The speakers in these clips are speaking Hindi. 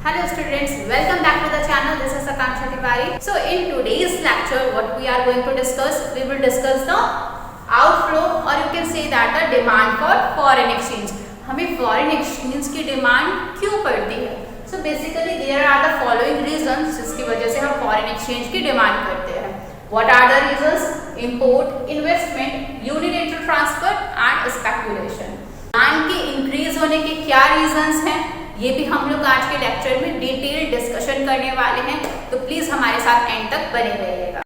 Hello students, welcome back to the channel. This is Akanksha Tiwari. So in today's lecture, what we are going to discuss, we will discuss the outflow or you can say that the demand for foreign exchange. हमें foreign exchange की demand क्यों पड़ती है? So basically there are the following reasons जिसकी वजह से हम foreign exchange की demand करते हैं. What are the reasons? Import, investment, unilateral transfer and speculation. Demand के इंक्रीज होने के क्या रीजंस हैं, ये भी हम लोग आज के लेक्चर में डिटेल डिस्कशन करने वाले हैं, तो प्लीज हमारे साथ एंड तक बने रहिएगा।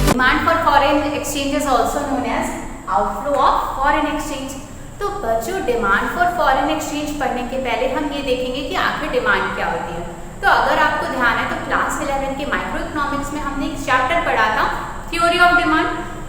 Demand for foreign exchange is also known as outflow of foreign exchange. तो बच्चों, डिमांड फॉर फॉरेन एक्सचेंज पढ़ने के पहले हम ये देखेंगे कि आखिर डिमांड क्या होती है। तो अगर आपको ध्यान है तो क्लास 11 के माइक्रो इकोनॉमिक्स में हमने एक चैप्टर पढ़ा था थ्योरी ऑफ डिमांड।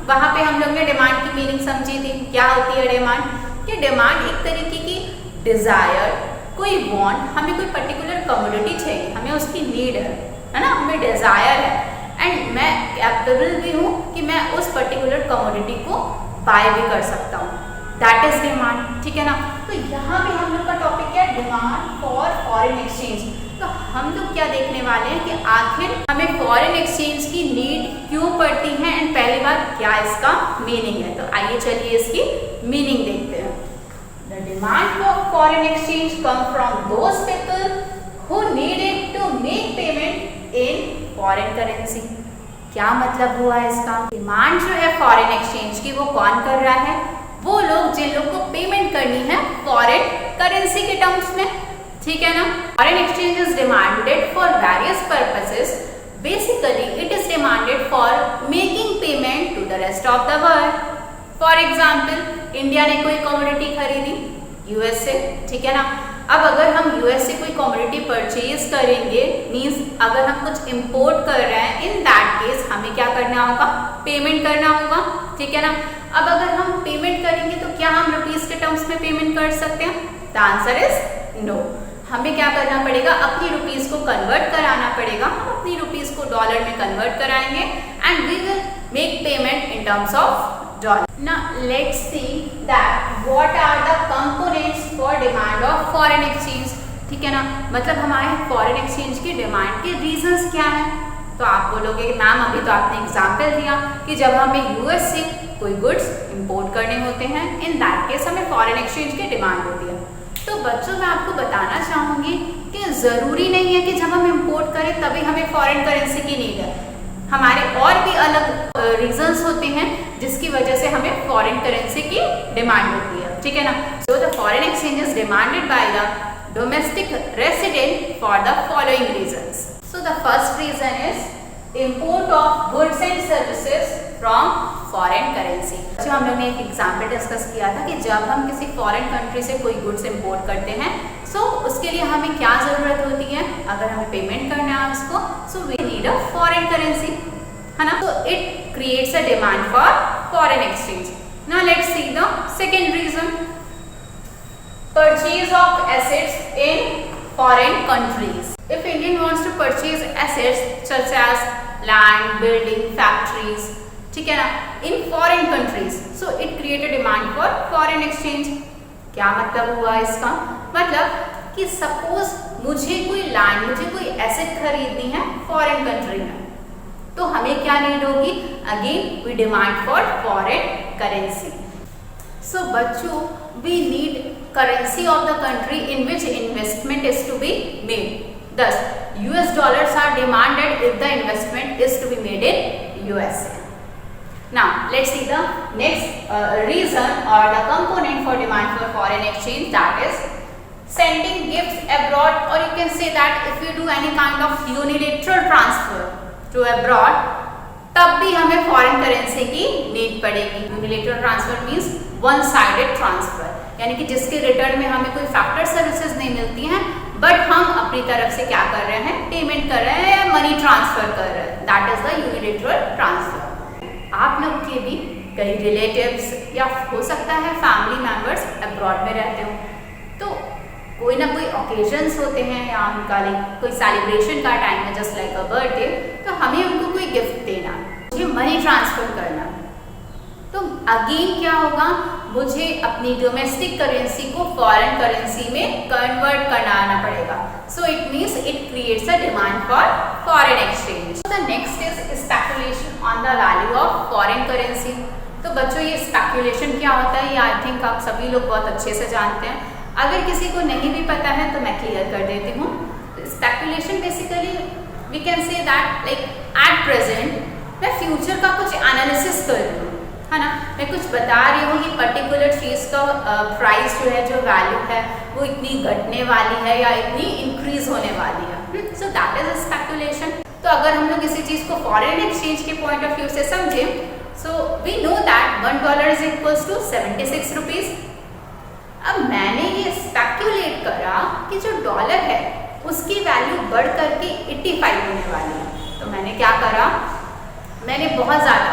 वहां पे हम लोग ने डिमांड की मीनिंग समझी थी। क्या होती है डिमांड? कि डिमांड एक तरीके की डिजायर, कोई वांट, हमें कोई पर्टिकुलर कमोडिटी चाहिए, हमें उसकी नीड है ना, हमें डिजायर है एंड मैं कैपेबल भी हूँ कि मैं उस पर्टिकुलर कमोडिटी को बाय भी कर सकता हूँ। दैट इज डिमांड, ठीक है ना। तो यहाँ पे हम लोग का टॉपिक क्या है? Demand for foreign exchange. तो हम लोग क्या देखने वाले हैं कि आखिर हमें फॉरेन एक्सचेंज की नीड क्यों पड़ती है एंड पहली बात क्या इसका मीनिंग है। तो आइए चलिए इसकी मीनिंग देखते हैं। The demand for foreign exchange come from those people who need it to make payment in foreign currency. क्या मतलब हुआ इसका? डिमांड जो है फॉरेन एक्सचेंज की वो कौन कर रहा है? वो लोग जिन लोग को पेमेंट करनी है फॉरेन करेंसी के टर्म्स में, ठीक है ना। Foreign exchange is demanded for various purposes. Basically it is demanded for making payment to the rest of the world. For example, India ने कोई कमोडिटी खरीदी यूएस से, ठीक है ना। अब अगर हम यूएस से कोई कमोडिटी परचेज करेंगे, मींस अगर हम कुछ इंपोर्ट कर रहे हैं, इन दैट केस हमें क्या करना होगा? पेमेंट करना होगा, ठीक है ना। अब अगर हम पेमेंट करेंगे तो क्या हम रुपीस के टर्म्स में पेमेंट कर सकते हैं? The answer is no. हमें क्या करना पड़ेगा? अपनी रुपीस को कन्वर्ट कराना पड़ेगा। हम अपनी रुपीस को डॉलर में कन्वर्ट कराएंगे and we will make payment in terms of dollar. Now let's see that what are the components for demand of foreign exchange, ठीक है ना। मतलब हमारे फॉरेन एक्सचेंज की डिमांड के रीजंस क्या है? तो आप बोलोगे मैम अभी तो आपने एग्जाम्पल दिया कि जब हमें यूएस से कोई गुड्स इंपोर्ट करने होते हैं, इन दैट केस हमें फॉरेन एक्सचेंज की डिमांड होती है। तो बच्चों, मैं आपको बताना चाहूंगी कि जरूरी नहीं है कि जब हम इंपोर्ट करें तभी हमें फॉरेन करेंसी की नीड है। हमारे और भी अलग रीजंस होते हैं जिसकी वजह से हमें फॉरेन करेंसी की डिमांड होती है, ठीक है ना। So the foreign exchange is demanded by the domestic resident for the following reasons. So the first reason is import of goods and services from foreign currency. जो हम लोग ने एक एग्जाम्पल डिस्कस किया था कि जब हम किसी फॉरेन कंट्री से कोई गुड्स इंपोर्ट करते हैं, सो उसके लिए हमें क्या जरूरत होती है? अगर हमें पेमेंट करना है उसको, so we need a foreign currency, है ना। तो it creates a demand for foreign exchange. Now let's see the second reason, purchase of assets in foreign countries. If Indian wants to purchase assets such as land, building, factories, ठीक है ना, in foreign countries, so it create a demand for foreign exchange। क्या मतलब हुआ इसका? मतलब कि सपोज मुझे कोई लैंड, मुझे कोई एसेट खरीदनी है फॉरेन कंट्री में, तो हमें क्या नीड होगी? Again we demand for foreign currency. So बच्चों, we need currency of the country in which investment is to be made. Thus, US dollars are demanded if the investment is to be made in USA. Now, let's see the next reason or the component for demand for foreign exchange, that is sending gifts abroad, or you can say that if you do any kind of unilateral transfer to abroad, तब भी हमें फॉरेन करेंसी की नीड पड़ेगी। Unilateral transfer means one sided transfer, यानी कि जिसके रिटर्न में हमें कोई फैक्टर सर्विसेज नहीं मिलती हैं, बट हम अपनी तरफ से क्या कर रहे हैं? पेमेंट कर रहे हैं या मनी ट्रांसफर कर रहे हैं। That is the unilateral transfer. आप लोग के भी कई रिलेटिव्स या हो सकता है फैमिली मेंबर्स अब्रॉड में रहते हो, तो कोई ना कोई ओकेजन्स होते हैं या उनका कोई सेलिब्रेशन का टाइम है, जस्ट लाइक अ बर्थडे, तो हमें उनको कोई गिफ्ट ट्रांसफर करना। तो अगेन क्या होगा, मुझे अपनी डोमेस्टिक करेंसी को फॉरेन करेंसी में कन्वर्ट कराना पड़ेगा। So it means it creates a demand for foreign exchange. The next is speculation on the value of foreign currency. तो बच्चों ये स्पेकुलेशन क्या होता है, ये आई थिंक आप सभी लोग बहुत अच्छे से जानते हैं। अगर किसी को नहीं भी पता है तो मैं क्लियर कर देती हूँ। Speculation basically we can say that like at present मैं फ्यूचर का कुछ एनालिसिस कर रही हूँ, है ना। मैं कुछ बता रही हूँ कि पर्टिकुलर चीज़ का प्राइस जो है, जो वैल्यू है, वो इतनी घटने वाली है या इतनी इंक्रीज होने वाली है। So that is speculation. तो अगर हम लोग किसी चीज़ को फॉरेन एक्सचेंज के पॉइंट ऑफ व्यू से समझें, so we know that $1 is equals to 76 rupees. अब मैंने ये स्पेक्यूलेट करा कि जो डॉलर है उसकी वैल्यू बढ़ करके 85 होने वाली है। तो मैंने क्या करा, मैंने बहुत ज़्यादा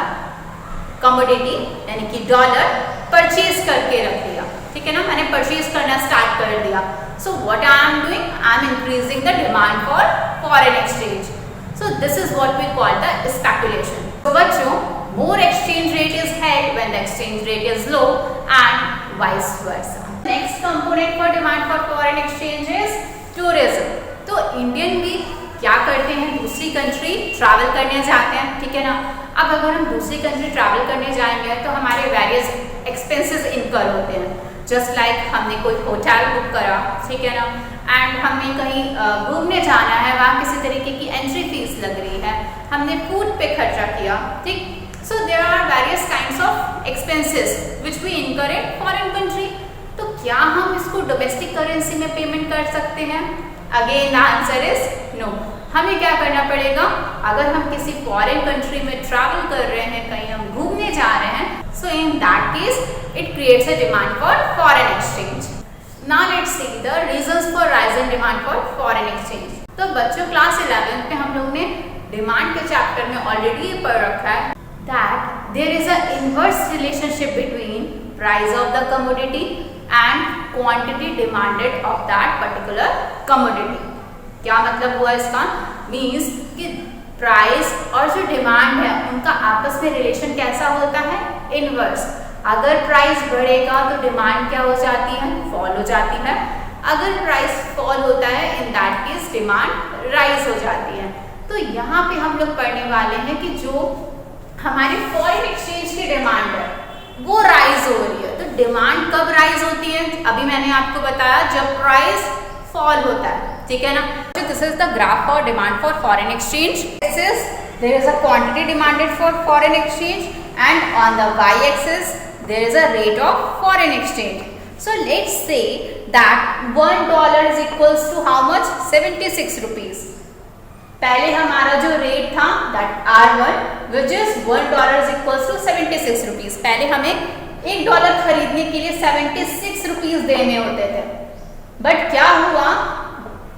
कमोडिटी यानी कि डॉलर परचेज करके रख लिया, ठीक है ना। मैंने परचेज करना स्टार्ट कर दिया। So what I am doing, I am increasing the demand for foreign exchange. So this is what we call the speculation. तो बच्चों, more exchange rate is held when the exchange rate is low and vice versa. Next component for demand for foreign exchange is tourism. तो इंडियन भी क्या करते हैं, दूसरी कंट्री ट्रैवल करने जाते हैं, ठीक है ना। अब अगर हम दूसरी कंट्री ट्रैवल करने जाएंगे तो हमारे वेरियस एक्सपेंसेस इनकर होते हैं। जस्ट लाइक हमने कोई होटल बुक करा, ठीक है ना, एंड हमें कहीं घूमने जाना है, वहाँ किसी तरीके की एंट्री फीस लग रही है, हमने फूड पे खर्चा किया, ठीक। So there are various kinds of expenses which we incur in foreign country. तो क्या हम इसको डोमेस्टिक करेंसी में पेमेंट कर सकते हैं? Again the answer is no. हमें क्या करना पड़ेगा, अगर हम किसी फॉरेन कंट्री में ट्रैवल कर रहे हैं, कहीं हम घूमने जा रहे हैं, so in that case it creates a demand for foreign exchange. Now let's see the reasons for rise in demand for foreign exchange. तो बच्चों, क्लास 11 में हम लोग ने डिमांड के चैप्टर में ऑलरेडी ये पढ़ रखा है that there is a inverse relationship between price of the commodity and quantity demanded of that particular commodity. क्या मतलब हुआ इसका, मीन्स कि प्राइस और जो डिमांड है उनका आपस में रिलेशन कैसा होता है, इनवर्स। अगर प्राइस बढ़ेगा तो डिमांड क्या हो जाती है, फॉल हो जाती है। अगर प्राइस फॉल होता है, इन दैट केस डिमांड राइज हो जाती है। तो यहाँ पे हम लोग पढ़ने वाले हैं कि जो हमारी फॉरेन एक्सचेंज की डिमांड है वो राइज हो रही है। तो डिमांड कब राइज होती है, अभी मैंने आपको बताया जब प्राइस फॉल होता है, ठीक है ना। This is the graph for demand for foreign exchange. This is there is a quantity demanded for foreign exchange and on the Y axis there is a rate of foreign exchange. So let's say that $1 is equals to how much, 76 rupees. पहले हमारा जो रेट था that R1 which is $1 is equals to 76 rupees. पहले हमें $1 खरीदने के लिए 76 रुपीज देने होते थे, बट क्या हुआ,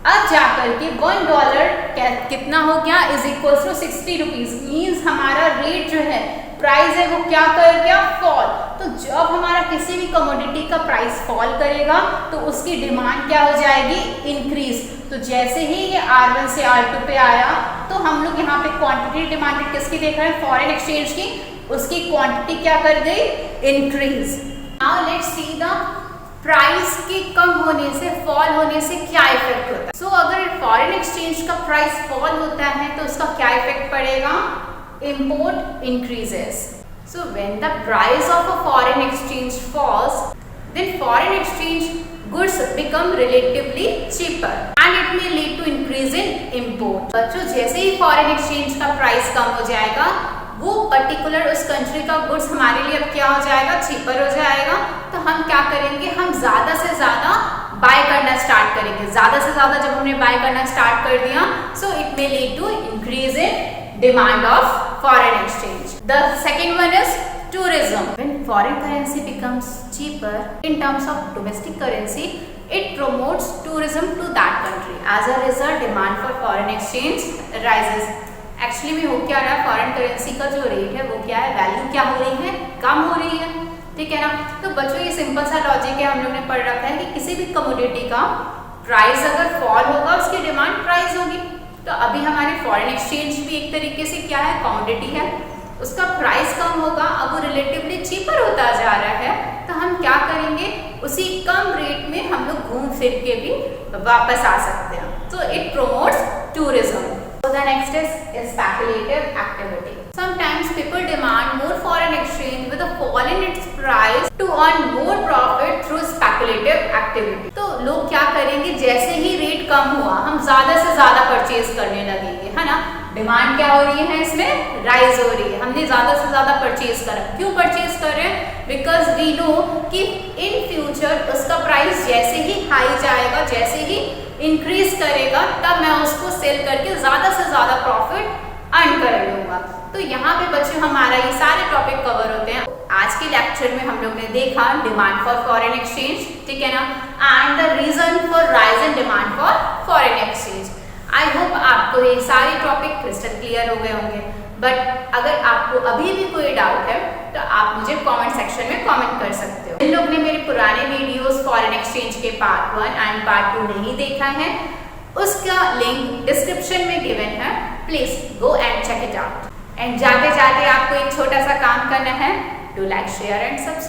अब जाकर के $1 कितना हो गया, is equals to 60 rupees. Means हमारा रेट जो है, प्राइस है, वो क्या कर गया, फॉल। तो जब हमारा किसी भी कमोडिटी का प्राइस फॉल करेगा तो उसकी डिमांड क्या हो जाएगी, इंक्रीज। तो जैसे ही ये R1 से R2 पे आया तो हम लोग यहाँ पे क्वांटिटी डिमांडेड किसकी देख रहे हैं, फॉरेन एक्सचेंज की, उसकी क्वांटिटी क्या कर गई, increase. Now let's see the price के कम होने से, फॉल होने से क्या इफेक्ट होता है। सो अगर फॉरेन एक्सचेंज का प्राइस फॉल होता है तो उसका क्या इफेक्ट पड़ेगा, import increases. So when the price of a foreign exchange falls, then foreign exchange goods become relatively cheaper and it may lead to increase in import. बच्चों, जैसे ही foreign exchange का प्राइस कम हो जाएगा, वो पर्टिकुलर उस कंट्री का गुड्स हमारे लिए अब क्या हो जाएगा, चीपर हो जाएगा। तो हम क्या करेंगे, हम ज्यादा से ज्यादा बाय करना स्टार्ट करेंगे। ज्यादा से ज्यादा जब हमने बाय करना स्टार्ट कर दिया, so it may lead to increase in demand of foreign exchange. The second one is tourism. When foreign currency becomes cheaper in terms of domestic currency, it promotes tourism to that country. As a result, demand for foreign exchange rises. Actually में हो क्या रहा है, फॉरेन करेंसी का जो रेट है वो क्या है, वैल्यू क्या हो रही है, कम हो रही है, ठीक है ना। तो बच्चों, ये सिंपल सा लॉजिक है, हम लोग ने पढ़ रखा है कि किसी भी कमोडिटी का प्राइस अगर फॉल होगा, उसकी डिमांड प्राइस होगी। तो अभी हमारे फॉरेन एक्सचेंज भी एक तरीके से क्या है, कमोडिटी है, उसका प्राइस कम होगा, अब वो रिलेटिवली चीपर होता जा रहा है, तो हम क्या करेंगे, उसी कम रेट में हम लोग घूम फिर के भी वापस आ सकते हैं। तो it promotes tourism. So the next is speculative activity. Sometimes people demand more foreign exchange with a fall in its price to earn more profit through speculative activity. तो लोग क्या करेंगे, जैसे ही रेट कम हुआ हम ज्यादा से ज्यादा परचेज करने लगेंगे, है ना। डिमांड क्या हो रही है, इसमें राइज हो रही है, हमने ज्यादा से ज्यादा परचेज करा। क्यों परचेज कर रहे हैं? बिकॉज वी नो कि इन फ्यूचर उसका प्राइस जैसे ही हाई जाएगा, जैसे ही इंक्रीज करेगा, तब मैं उसको सेल करके ज्यादा से ज्यादा प्रॉफिट अर्न कर लूंगा। तो यहाँ पे बच्चों हमारा ये सारे टॉपिक कवर होते हैं। आज के लेक्चर में हम लोग ने देखा डिमांड फॉर फॉरेन एक्सचेंज, ठीक है ना, and the reason for rise in demand for foreign exchange. I hope आपको ये सारे टॉपिक क्रिस्टल क्लियर हो गए होंगे। बट अगर आपको अभी भी कोई डाउट है तो आप मुझे कमेंट सेक्शन में कमेंट कर सकते हो। जिन लोग ने मेरे पुराने वीडियोस फॉरेन एक्सचेंज के पार्ट 1 एंड पार्ट 2 नहीं देखा है, उसका लिंक डिस्क्रिप्शन में गिवन है, please go and check it out. And जाते जाते आपको एक छोटा सा काम करना है, do like share and subscribe.